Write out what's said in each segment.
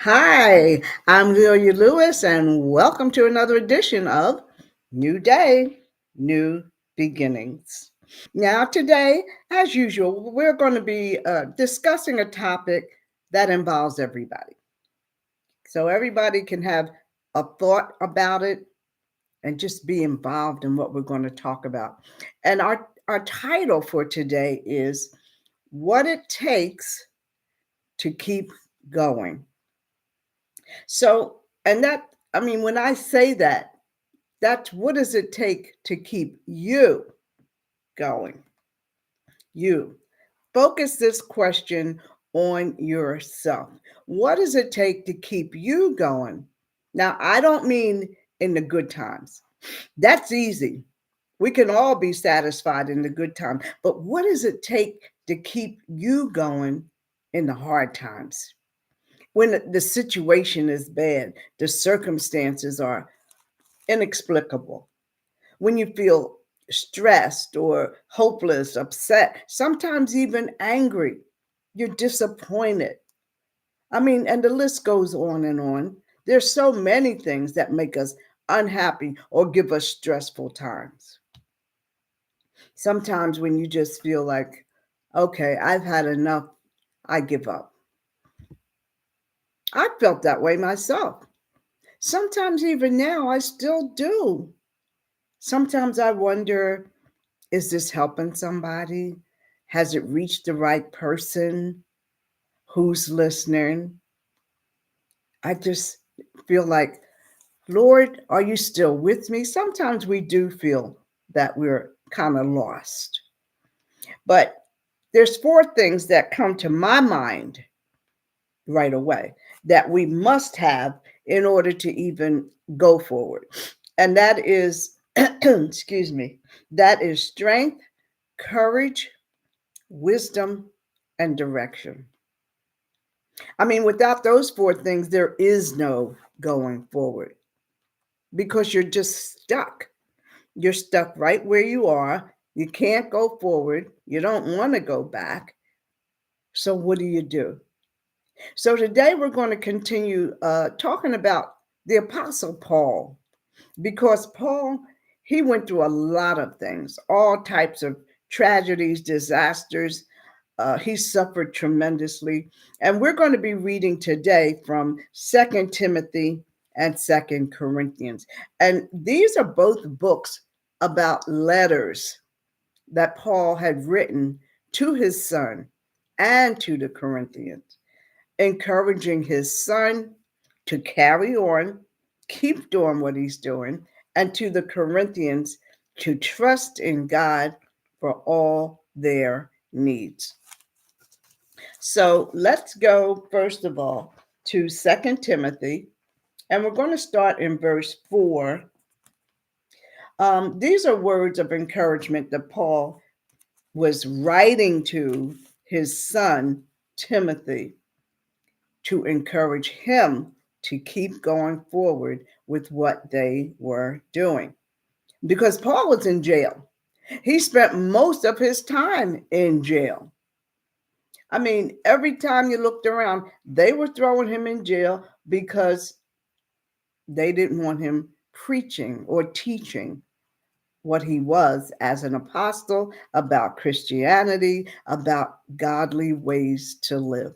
Hi, I'm Lelia Lewis, and welcome to another edition of New Day, New Beginnings. Now, today, as usual, we're going to be discussing a topic that involves everybody. So, everybody can have a thought about it and just be involved in what we're going to talk about. And our title for today is What It Takes to Keep Going. So, and that, I mean, when I say that, that's what does it take to keep you going? You focus this question on yourself. What does it take to keep you going? Now, I don't mean in the good times. That's easy. We can all be satisfied in the good time. But what does it take to keep you going in the hard times? When the situation is bad, the circumstances are inexplicable, when you feel stressed or hopeless, upset, sometimes even angry, you're disappointed. I mean, and the list goes on and on. There's so many things that make us unhappy or give us stressful times. Sometimes when you just feel like, okay, I've had enough, I give up. I felt that way myself. Sometimes even now, I still do. Sometimes I wonder, is this helping somebody? Has it reached the right person? Who's listening? I just feel like, Lord, are you still with me? Sometimes we do feel that we're kind of lost. But there's four things that come to my mind right away that we must have in order to even go forward. And that is, excuse me, that is strength, courage, wisdom, and direction. I mean, without those four things, there is no going forward because you're just stuck. You're stuck right where you are. You can't go forward. You don't want to go back. So, what do you do? So, today we're going to continue talking about the Apostle Paul because Paul, he went through a lot of things, all types of tragedies, disasters. He suffered tremendously. And we're going to be reading today from Second Timothy and Second Corinthians. And these are both books about letters that Paul had written to his son and to the Corinthians, encouraging his son to carry on, keep doing what he's doing, and to the Corinthians to trust in God for all their needs. So let's go first of all to Second Timothy, and we're going to start in verse 4. These are words of encouragement that Paul was writing to his son Timothy to encourage him to keep going forward with what they were doing. Because Paul was in jail. He spent most of his time in jail. I mean, every time you looked around, they were throwing him in jail because they didn't want him preaching or teaching what he was as an apostle about Christianity, about godly ways to live.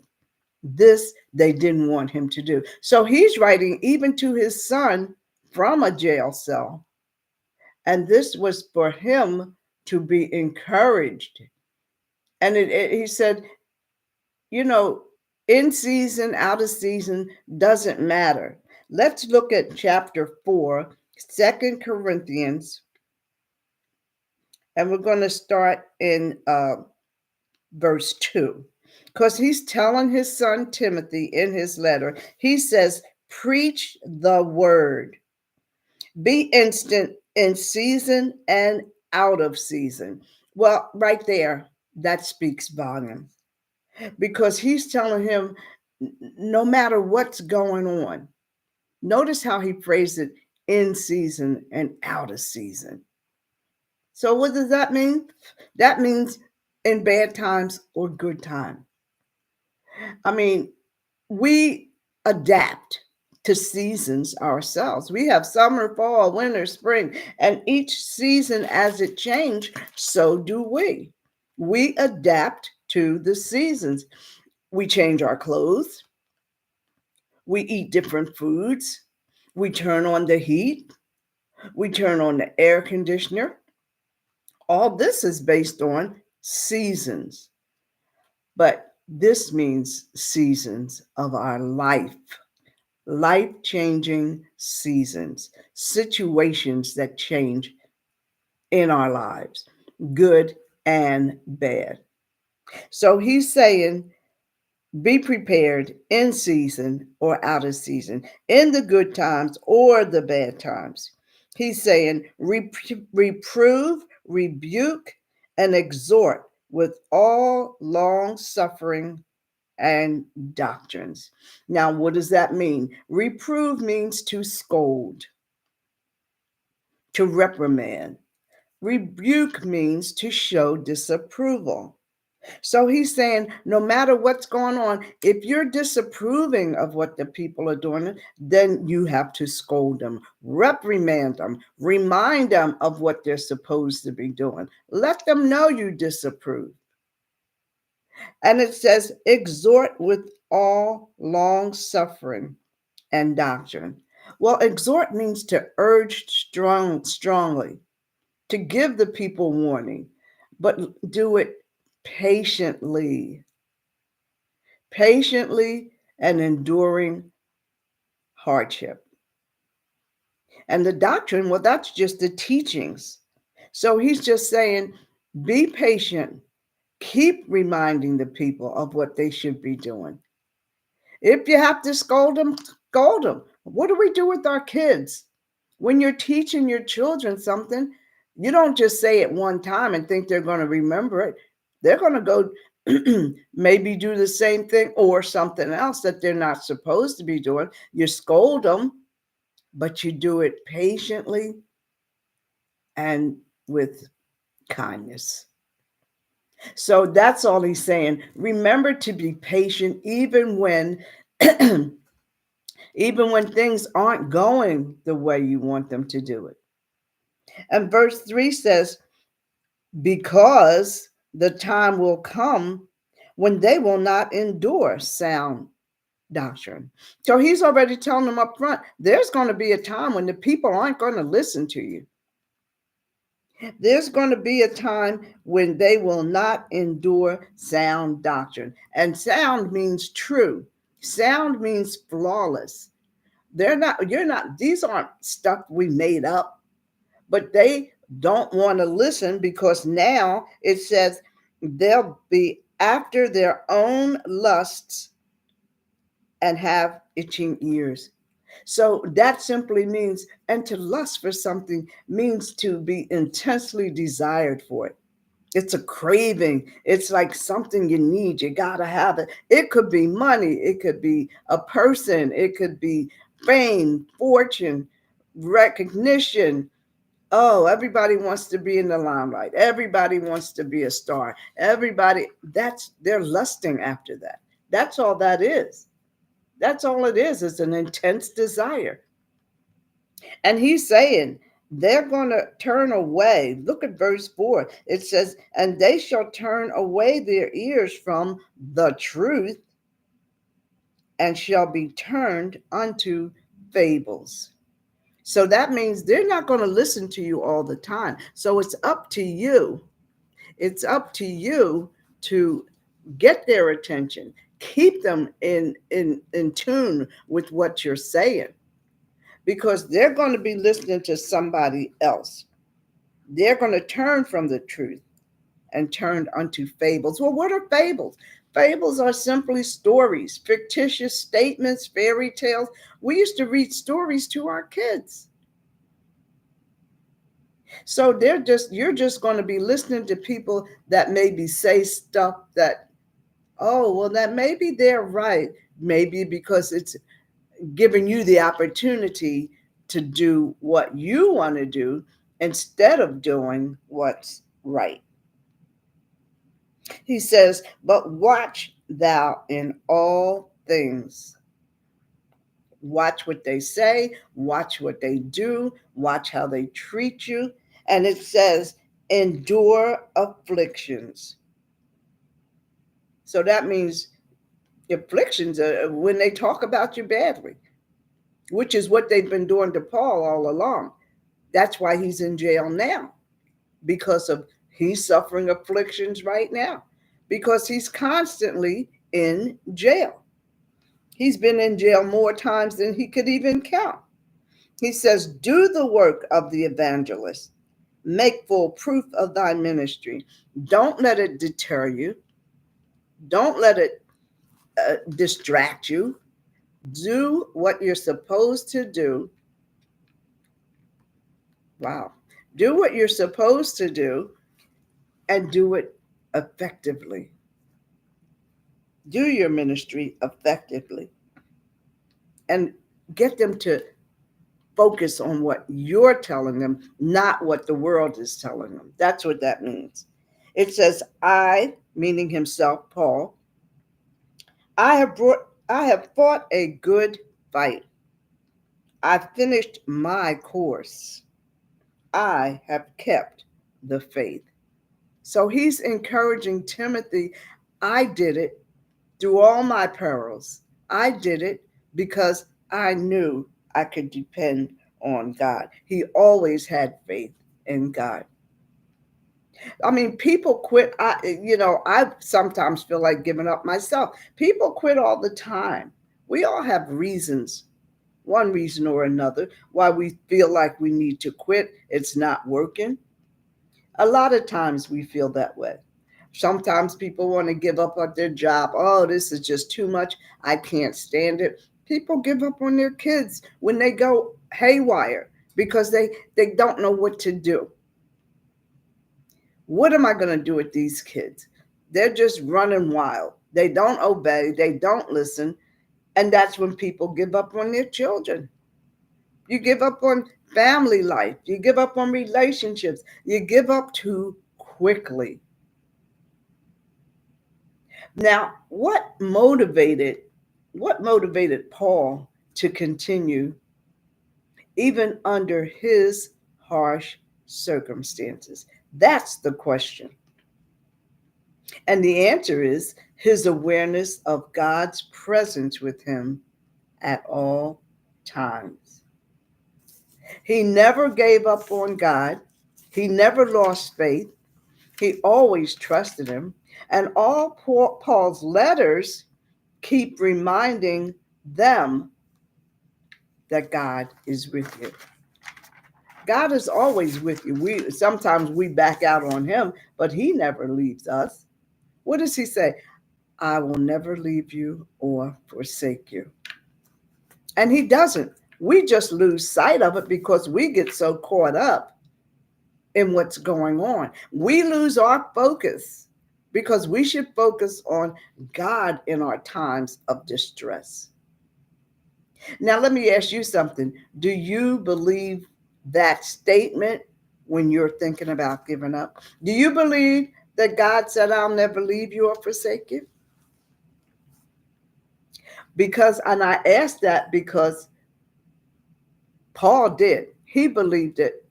This they didn't want him to do. So he's writing even to his son from a jail cell. And this was for him to be encouraged. And he said, you know, in season, out of season, doesn't matter. Let's look at chapter 4, Second Corinthians, and we're going to start in verse 2. Because he's telling his son Timothy in his letter, he says, preach the word, be instant in season and out of season. Well, right there, that speaks volumes because he's telling him no matter what's going on. Notice how he phrased it, in season and out of season. So, what does that mean? That means in bad times or good times. I mean, we adapt to seasons ourselves. We have summer, fall, winter, spring, and each season as it changes, so do we. We adapt to the seasons. We change our clothes, we eat different foods, we turn on the heat, we turn on the air conditioner. All this is based on seasons, but this means seasons of our life, life changing seasons, situations that change in our lives, good and bad. So he's saying, be prepared in season or out of season, in the good times or the bad times. He's saying, reprove, rebuke, and exhort with all long suffering and doctrines. Now, what does that mean? Reprove means to scold, to reprimand. Rebuke means to show disapproval. So he's saying, no matter what's going on, if you're disapproving of what the people are doing, then you have to scold them, reprimand them, remind them of what they're supposed to be doing. Let them know you disapprove. And it says, exhort with all long suffering and doctrine. Well, exhort means to urge strongly, to give the people warning, but do it patiently, patiently and enduring hardship. And the doctrine, well, that's just the teachings. So he's just saying, be patient, keep reminding the people of what they should be doing. If you have to scold them, scold them. What do we do with our kids? When you're teaching your children something, you don't just say it one time and think they're going to remember it. They're going to go maybe do the same thing or something else that they're not supposed to be doing. You scold them, but you do it patiently and with kindness. So that's all he's saying. Remember to be patient even when even when things aren't going the way you want them to do it. And verse 3 says, because the time will come when they will not endure sound doctrine. So he's already telling them up front, there's going to be a time when the people aren't going to listen to you. There's going to be a time when they will not endure sound doctrine. And sound means true. Sound means flawless. You're not, these aren't stuff we made up, but they don't want to listen because now it says they'll be after their own lusts and have itching ears. So that simply means, and to lust for something means to be intensely desired for it. It's a craving. It's like something you need. You got to have it. It could be money. It could be a person. It could be fame, fortune, recognition. Oh, everybody wants to be in the limelight. Everybody wants to be a star. Everybody, they're lusting after that. That's all that is. That's all it is. It's an intense desire. And he's saying they're going to turn away. Look at verse 4. It says, and they shall turn away their ears from the truth and shall be turned unto fables. So that means they're not going to listen to you all the time. So it's up to you. It's up to you to get their attention, keep them in tune with what you're saying, because they're going to be listening to somebody else. They're going to turn from the truth and turn unto fables. Well, what are fables? Fables are simply stories, fictitious statements, fairy tales. We used to read stories to our kids. So you're just going to be listening to people that maybe say stuff that, oh, well, that maybe they're right. Maybe because it's giving you the opportunity to do what you want to do instead of doing what's right. He says, but watch thou in all things. Watch what they say, watch what they do, watch how they treat you. And it says, endure afflictions. So that means afflictions are when they talk about you badly, which is what they've been doing to Paul all along. That's why he's in jail now, because of he's suffering afflictions right now, because he's constantly in jail. He's been in jail more times than he could even count. He says, do the work of the evangelist, make full proof of thy ministry. Don't let it deter you, don't let it distract you. Do what you're supposed to do. Wow. Do what you're supposed to do and do it effectively. Do your ministry effectively and get them to focus on what you're telling them, not what the world is telling them. That's what that means. It says, I, meaning himself, Paul, I have fought a good fight. I've finished my course. I have kept the faith. So he's encouraging Timothy, I did it through all my perils. I did it because I knew I could depend on God. He always had faith in God. I mean, people quit. I sometimes feel like giving up myself. People quit all the time. We all have reasons, one reason or another, why we feel like we need to quit. It's not working. A lot of times we feel that way. Sometimes people want to give up on their job. Oh, this is just too much. I can't stand it. People give up on their kids when they go haywire because they don't know what to do. What am I going to do with these kids? They're just running wild. They don't obey, they don't listen. And that's when people give up on their children. You give up on family life, you give up on relationships, you give up too quickly. Now, what motivated Paul to continue even under his harsh circumstances? That's the question. And the answer is his awareness of God's presence with him at all times. He never gave up on God. He never lost faith. He always trusted him. And all Paul's letters keep reminding them that God is with you. God is always with you. Sometimes we back out on him, but he never leaves us. What does he say? I will never leave you or forsake you. And he doesn't. We just lose sight of it because we get so caught up in what's going on. We lose our focus because we should focus on God in our times of distress. Now, let me ask you something. Do you believe that statement when you're thinking about giving up? Do you believe that God said, I'll never leave you or forsake you? And I asked that because Paul did. He believed it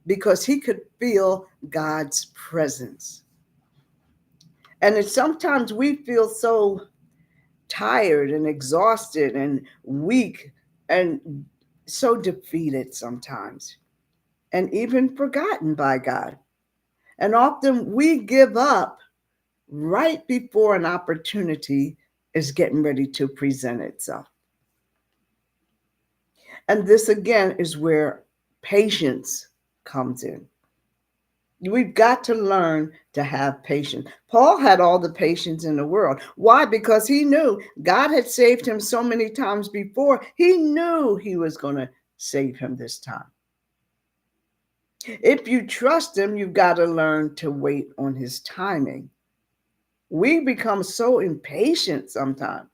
because he could feel God's presence. And sometimes we feel so tired and exhausted and weak and so defeated sometimes, and even forgotten by God. And often we give up right before an opportunity is getting ready to present itself. And this again is where patience comes in. We've got to learn to have patience. Paul had all the patience in the world. Why? Because he knew God had saved him so many times before. He knew he was going to save him this time. If you trust him, you've got to learn to wait on his timing. We become so impatient sometimes.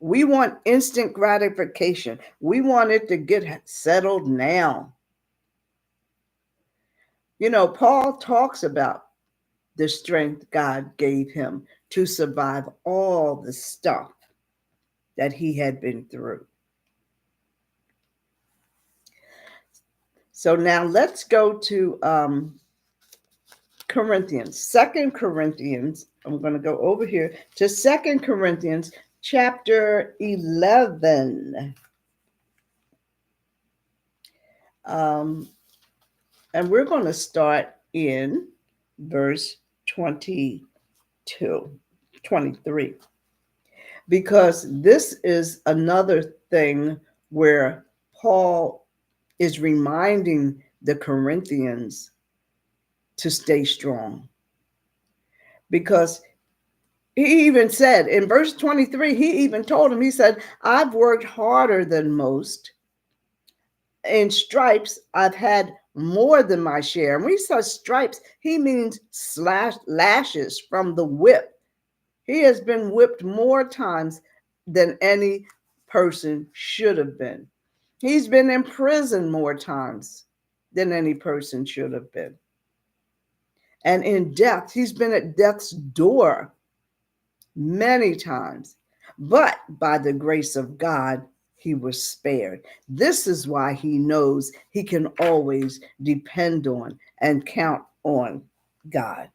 We want instant gratification. We want it to get settled now. You know, Paul talks about the strength God gave him to survive all the stuff that he had been through. So now let's go to Corinthians, Second Corinthians. I'm going to go over here to Second Corinthians chapter 11. And we're going to start in verse 22, 23, because this is another thing where Paul is reminding the Corinthians to stay strong. Because he even said in verse 23, he even told him, he said, I've worked harder than most. In stripes, I've had more than my share. And when he says stripes, he means lashes from the whip. He has been whipped more times than any person should have been. He's been in prison more times than any person should have been. And in death, he's been at death's door many times. But by the grace of God, he was spared. This is why he knows he can always depend on and count on God.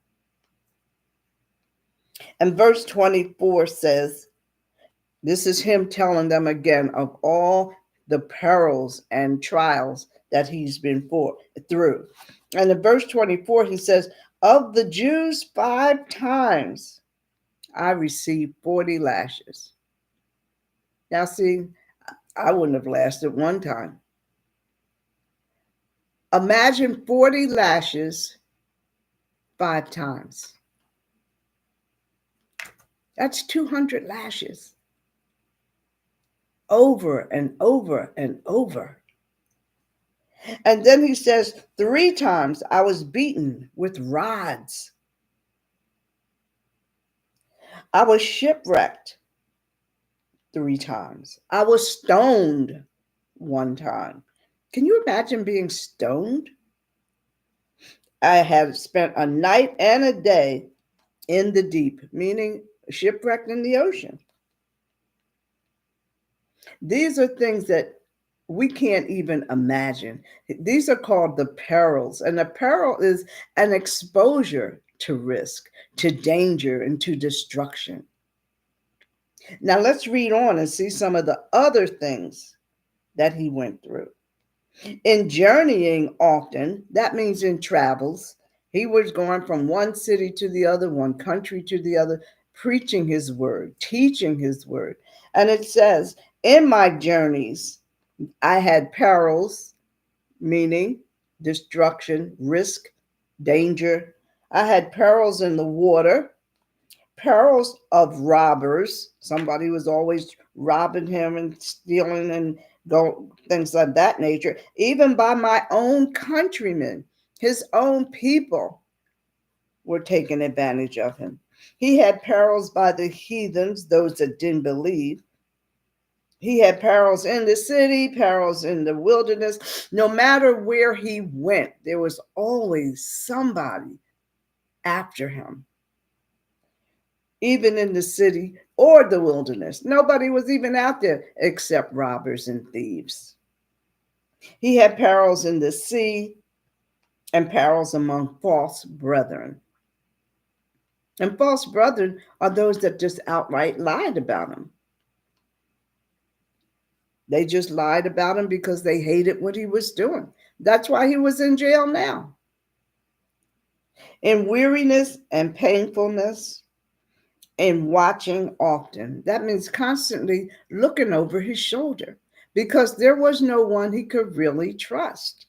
And verse 24 says, this is him telling them again of all the perils and trials that he's been through. And in verse 24, he says, of the Jews 5 times I received 40 lashes. Now, see, I wouldn't have lasted one time. Imagine 40 lashes 5 times. That's 200 lashes. Over and over and over. And then he says, 3 times I was beaten with rods. I was shipwrecked 3 times. I was stoned 1 time. Can you imagine being stoned? I had spent a night and a day in the deep, meaning shipwrecked in the ocean. These are things that we can't even imagine. These are called the perils. And a peril is an exposure to risk, to danger, and to destruction. Now let's read on and see some of the other things that he went through. In journeying often, that means in travels, he was going from one city to the other, one country to the other, preaching his word, teaching his word. And it says, in my journeys, I had perils, meaning destruction, risk, danger. I had perils in the water, perils of robbers. Somebody was always robbing him and stealing and things of that nature. Even by my own countrymen, his own people were taking advantage of him. He had perils by the heathens, those that didn't believe. He had perils in the city, perils in the wilderness. No matter where he went, there was always somebody after him. Even in the city or the wilderness, nobody was even out there except robbers and thieves. He had perils in the sea and perils among false brethren. And false brethren are those that just outright lied about him. They just lied about him because they hated what he was doing. That's why he was in jail now. In weariness and painfulness, in watching often. That means constantly looking over his shoulder because there was no one he could really trust.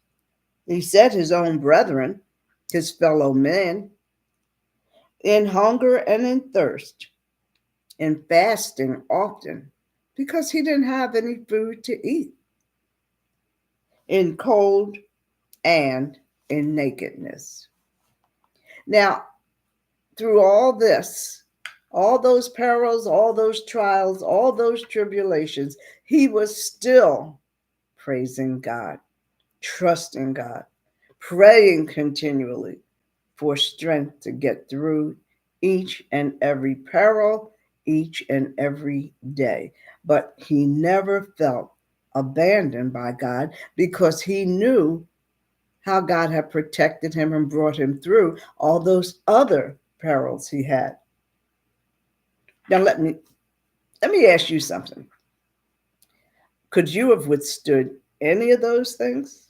He said his own brethren, his fellow men, in hunger and in thirst, in fasting often, because he didn't have any food to eat, in cold and in nakedness. Now, through all this, all those perils, all those trials, all those tribulations, he was still praising God, trusting God, praying continually for strength to get through each and every peril, each and every day. But he never felt abandoned by God because he knew how God had protected him and brought him through all those other perils he had. Now let me ask you something. Could you have withstood any of those things?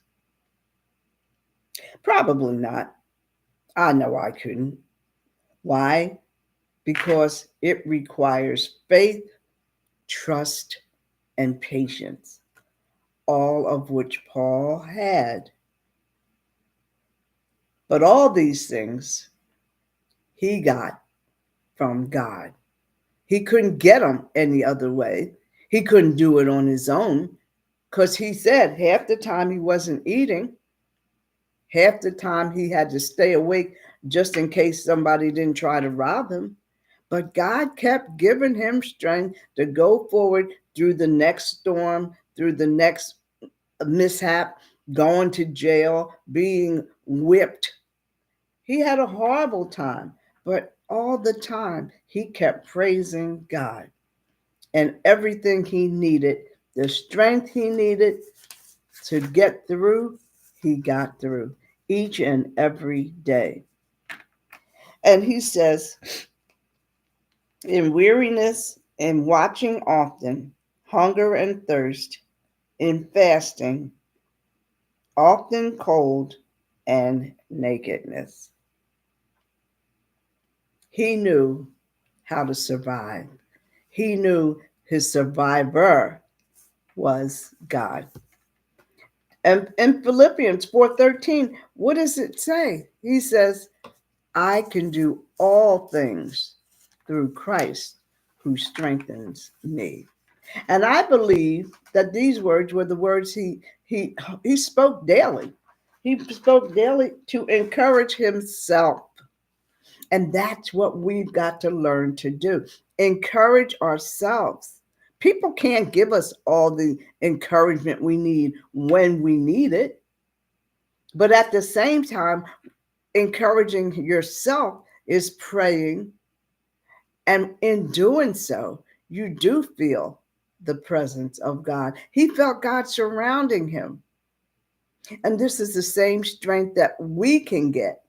Probably not. I know I couldn't. Why? Because it requires faith, trust, and patience, all of which Paul had. But all these things he got from God. He couldn't get them any other way. He couldn't do it on his own because he said half the time he wasn't eating, half the time he had to stay awake just in case somebody didn't try to rob him. But God kept giving him strength to go forward through the next storm, through the next mishap, going to jail, being whipped. He had a horrible time, but all the time he kept praising God. And everything he needed, the strength he needed to get through, he got through each and every day. And he says, in weariness, in watching often, hunger and thirst, in fasting, often cold and nakedness. He knew how to survive. He knew his survivor was God. And in Philippians 4:13, what does it say? He says, I can do all things through Christ who strengthens me. And I believe that these words were the words he spoke daily. He spoke daily to encourage himself. And that's what we've got to learn to do. Encourage ourselves. People can't give us all the encouragement we need when we need it. But at the same time, encouraging yourself is praying. And in doing so, you do feel the presence of God. He felt God surrounding him. And this is the same strength that we can get.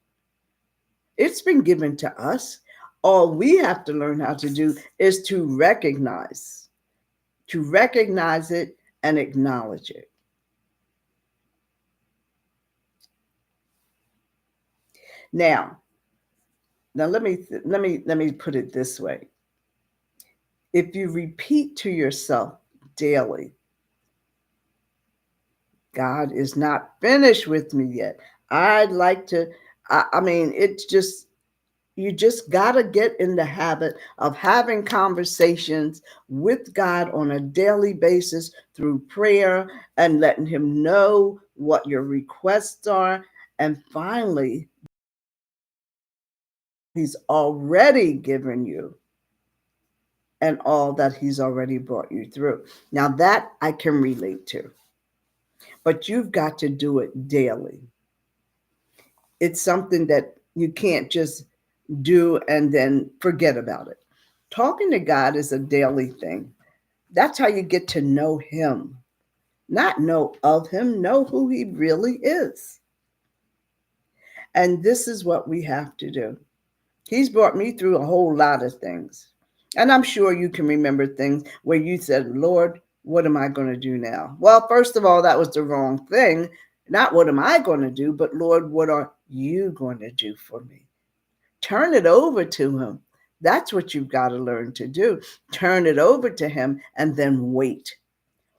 It's been given to us. All we have to learn how to do is to recognize it and acknowledge it. Now let me put it this way. If you repeat to yourself daily, God is not finished with me yet. I'd like to, I mean, it's just, you just got to get in the habit of having conversations with God on a daily basis through prayer and letting him know what your requests are. And finally, he's already given you and all that he's already brought you through. Now that I can relate to, but you've got to do it daily. It's something that you can't just do and then forget about it. Talking to God is a daily thing. That's how you get to know him, not know of him, know who he really is. And this is what we have to do. He's brought me through a whole lot of things. And I'm sure you can remember things where you said, Lord, what am I going to do now? Well, first of all, that was the wrong thing. Not what am I going to do, but Lord, what are you going to do for me? Turn it over to him. That's what you've got to learn to do. Turn it over to him and then wait.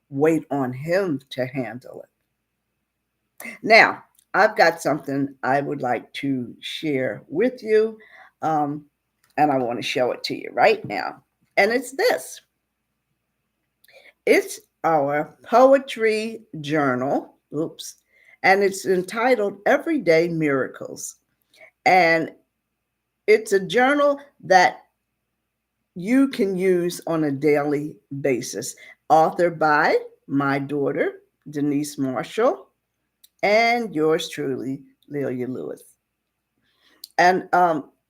Wait on him to handle it. Now, I've got something I would like to share with you, and I want to show it to you right now. And it's this. It's our poetry journal. Oops. And it's entitled Everyday Miracles. And it's a journal that you can use on a daily basis. Authored by my daughter, Denise Marshall, and yours truly, Lelia Lewis. And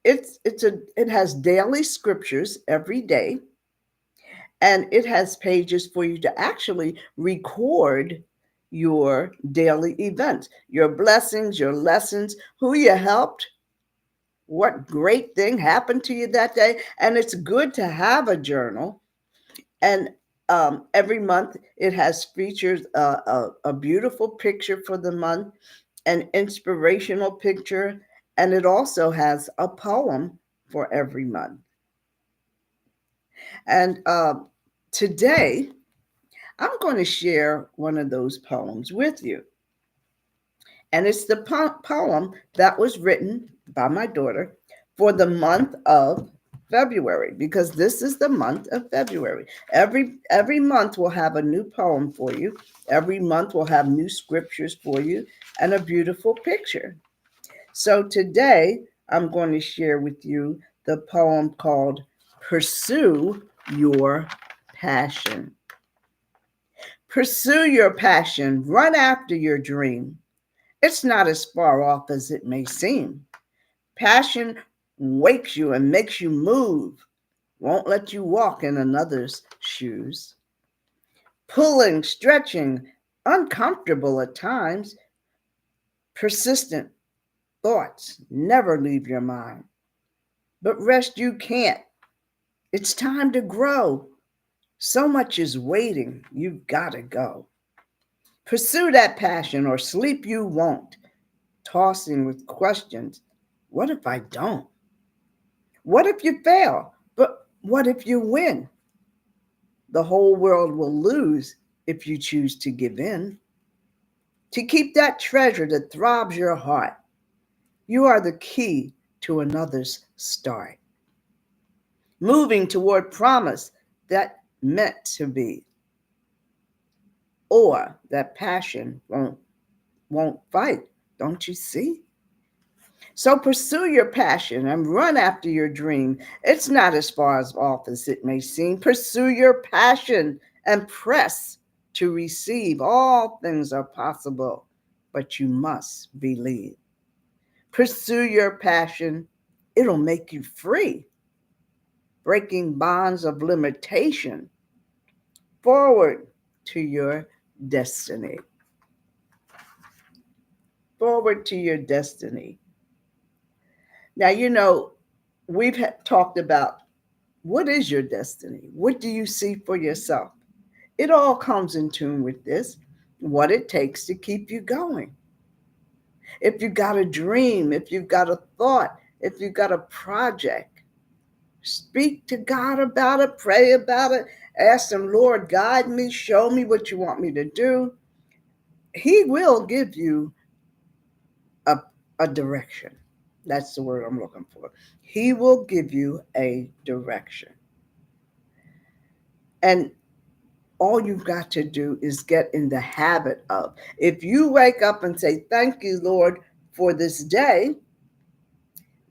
it has daily scriptures every day, and it has pages for you to actually record your daily events, your blessings, your lessons, who you helped, what great thing happened to you that day. And it's good to have a journal. And every month it has features a beautiful picture for the month, an inspirational picture, and it also has a poem for every month. And today I'm going to share one of those poems with you. And it's the poem that was written by my daughter for the month of February, because this is the month of February. Every month we'll have a new poem for you. Every month we'll have new scriptures for you and a beautiful picture. So today I'm going to share with you the poem called Pursue Your Passion. Pursue your passion, run after your dream. It's not as far off as it may seem. Passion wakes you and makes you move, won't let you walk in another's shoes. Pulling, stretching, uncomfortable at times, persistent thoughts never leave your mind. But rest you can't. It's time to grow. So much is waiting, you've got to go. Pursue that passion or sleep you won't, tossing with questions. What if I don't? What if you fail? But what if you win? The whole world will lose if you choose to give in. To keep that treasure that throbs your heart, you are the key to another's start. Moving toward promise that meant to be, or that passion won't fight. Don't you see? So pursue your passion and run after your dream. It's not as far as off as it may seem. Pursue your passion and press to receive. All things are possible, but you must believe. Pursue your passion. It'll make you free, breaking bonds of limitation. Forward to your destiny. Forward to your destiny. Now, we've talked about what is your destiny? What do you see for yourself? It all comes in tune with this, what it takes to keep you going. If you've got a dream, if you've got a thought, if you've got a project, speak to God about it, pray about it, ask Him, Lord, guide me, show me what you want me to do. He will give you a, a direction. That's the word I'm looking for. He will give you a direction. And all you've got to do is get in the habit of, if you wake up and say, thank you, Lord, for this day,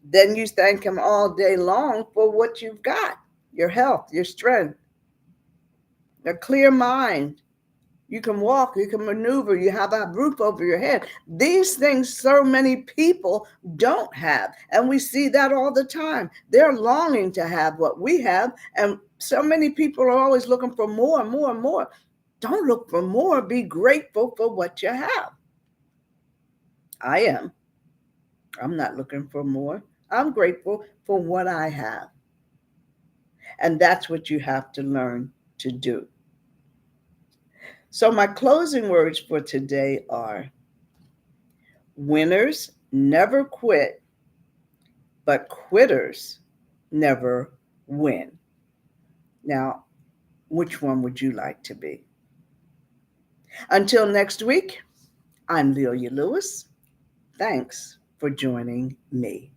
then you thank Him all day long for what you've got, your health, your strength, a clear mind. You can walk, you can maneuver, you have a roof over your head. These things so many people don't have. And we see that all the time. They're longing to have what we have. And so many people are always looking for more and more and more. Don't look for more. Be grateful for what you have. I am. I'm not looking for more. I'm grateful for what I have. And that's what you have to learn to do. So, my closing words for today are: winners never quit, but quitters never win. Now, which one would you like to be? Until next week, I'm Lelia Lewis. Thanks for joining me.